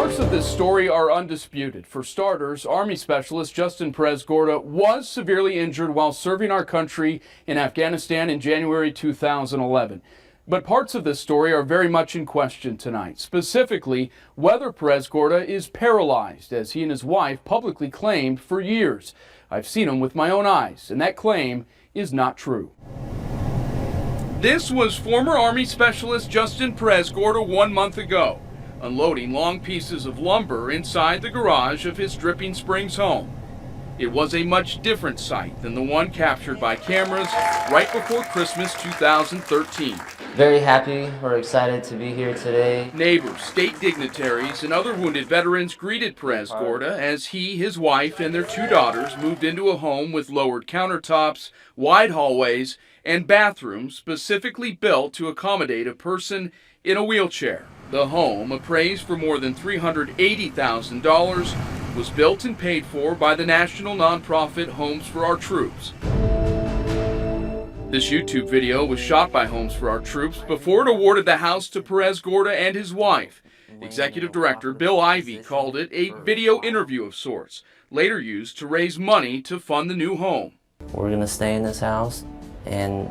Parts of this story are undisputed. For starters, Army Specialist Justin Perez-Gorda was severely injured while serving our country in Afghanistan in January 2011. But parts of this story are very much in question tonight, specifically whether Perez-Gorda is paralyzed, as he and his wife publicly claimed for years. I've seen him with my own eyes, and that claim is not true. This was former Army Specialist Justin Perez-Gorda 1 month ago, unloading long pieces of lumber inside the garage of his Dripping Springs home. It was a much different sight than the one captured by cameras right before Christmas 2013. Very happy or excited to be here today. Neighbors, state dignitaries, and other wounded veterans greeted Perez-Gorda as he, his wife, and their 2 daughters moved into a home with lowered countertops, wide hallways, and bathrooms specifically built to accommodate a person in a wheelchair. The home, appraised for more than $380,000, was built and paid for by the national nonprofit Homes for Our Troops. This YouTube video was shot by Homes for Our Troops before it awarded the house to Perez-Gorda and his wife. Executive Director Bill Ivey called it a video interview of sorts, later used to raise money to fund the new home. We're gonna stay in this house, and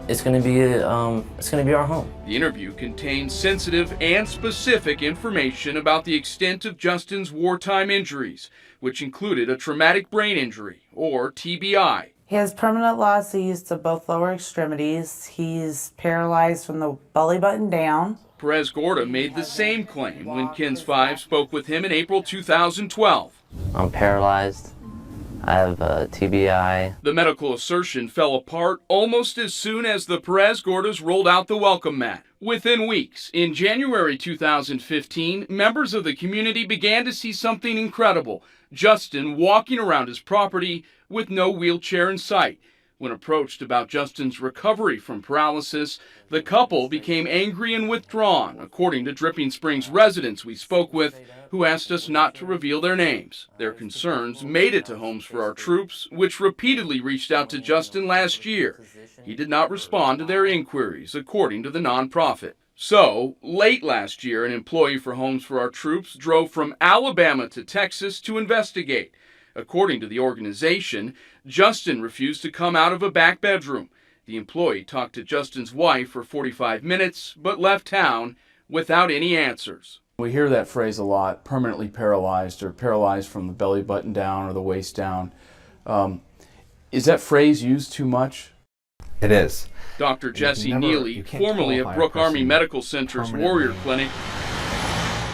it's gonna be our home. The interview contains sensitive and specific information about the extent of Justin's wartime injuries, which included a traumatic brain injury, or TBI. He has permanent loss of use to both lower extremities. He's paralyzed from the belly button down. Perez-Gorda made the same claim when KENS 5 spoke with him in April 2012. I'm paralyzed. I have TBI. The medical assertion fell apart almost as soon as the Perez-Gordas rolled out the welcome mat. Within weeks, in January 2015, members of the community began to see something incredible. Justin walking around his property with no wheelchair in sight. When approached about Justin's recovery from paralysis, the couple became angry and withdrawn, according to Dripping Springs residents we spoke with, who asked us not to reveal their names. Their concerns made it to Homes for Our Troops, which repeatedly reached out to Justin last year. He did not respond to their inquiries, according to the nonprofit. So, late last year, an employee for Homes for Our Troops drove from Alabama to Texas to investigate. According to the organization, Justin refused to come out of a back bedroom. The employee talked to Justin's wife for 45 minutes, but left town without any answers. We hear that phrase a lot, permanently paralyzed or paralyzed from the belly button down or the waist down. Is that phrase used too much? It is. Dr. Jesse Neely, formerly of Brooke Army Medical Center's Warrior Clinic,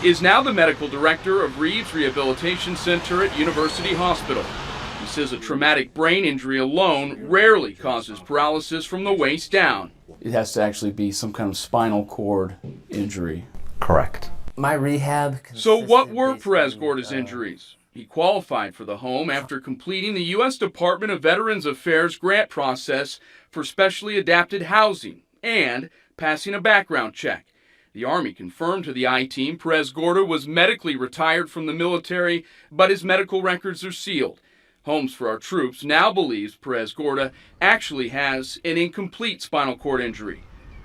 is now the medical director of Reeves Rehabilitation Center at University Hospital. He says a traumatic brain injury alone rarely causes paralysis from the waist down. It has to actually be some kind of spinal cord injury. Correct. My rehab. So what were Perez-Gorda's injuries? He qualified for the home after completing the U.S. Department of Veterans Affairs grant process for specially adapted housing and passing a background check. The Army confirmed to the I-Team Perez-Gorda was medically retired from the military, but his medical records are sealed. Homes for Our Troops now believes Perez-Gorda actually has an incomplete spinal cord injury.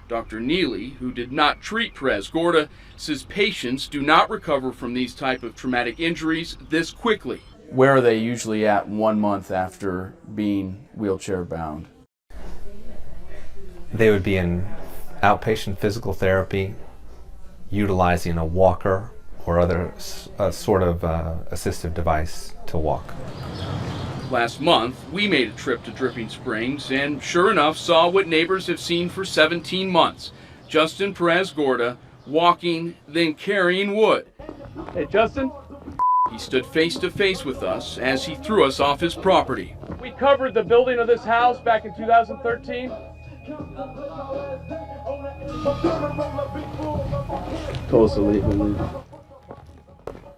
Dr. Neely, who did not treat Perez-Gorda, says patients do not recover from these type of traumatic injuries this quickly. Where are they usually at 1 month after being wheelchair bound? They would be in outpatient physical therapy, utilizing a walker or other sort of assistive device to walk. Last month, we made a trip to Dripping Springs and sure enough saw what neighbors have seen for 17 months. Justin Perez-Gorda walking, then carrying wood. Hey, Justin? He stood face to face with us as he threw us off his property. We covered the building of this house back in 2013. Told us to leave.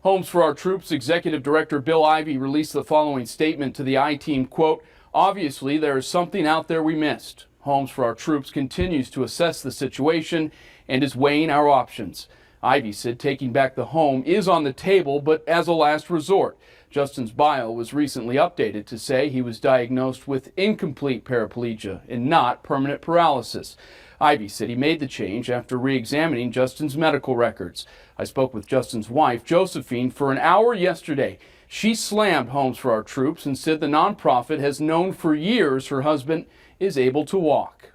Homes for Our Troops Executive Director Bill Ivey released the following statement to the I-Team, quote, "Obviously there is something out there we missed. Homes for Our Troops continues to assess the situation and is weighing our options. Ivey said taking back the home is on the table, but as a last resort. Justin's bio was recently updated to say he was diagnosed with incomplete paraplegia and not permanent paralysis. Ivy said he made the change after re-examining Justin's medical records. I spoke with Justin's wife, Josephine, for an hour yesterday. She slammed Homes for Our Troops and said the nonprofit has known for years her husband is able to walk.